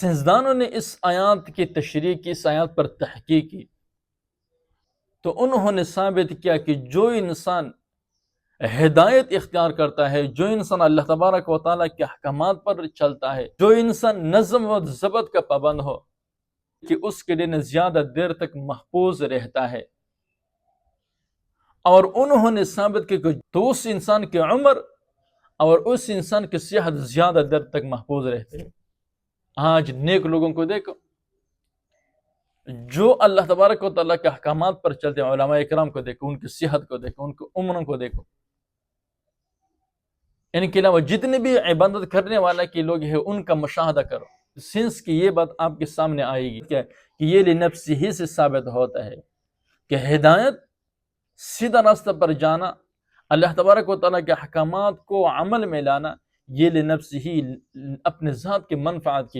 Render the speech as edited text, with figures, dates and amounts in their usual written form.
सिंसदानों ने इस आयत की तशरीह की, इस आयत पर तहकीक की, तो उन्होंने साबित किया कि जो इंसान हिदायत इख्तियार करता है, जो इंसान अल्लाह तबारक व तआला के अहकामात पर चलता है, जो इंसान नज़्म व ज़ब्त का पाबंद हो, कि उसके दिन ज्यादा देर तक महफूज रहता है। और उन्होंने साबित किया कि तो उस इंसान की उम्र और उस इंसान की सेहत ज्यादा देर तक महफूज रहते हैं। आज नेक लोगों को देखो, जो अल्लाह तबारक व तआला के अहकामात पर चलते हैं, उलमा इकराम को देखो, उनकी सेहत को देखो, उनकी उम्रों को देखो। इनके अलावा जितने भी इबादत करने वाला के लोग हैं, उनका मुशाहदा करो। सिंस की ये बात आपके सामने आएगी क्या कि ये लिनफ्सी ही से साबित होता है कि हिदायत, सीधा रास्ता पर जाना, अल्लाह तबारक व तआला के अहकामात को अमल में लाना, ये लिनफ्सी ही, अपने ज़ात के मनफ़ात के लिए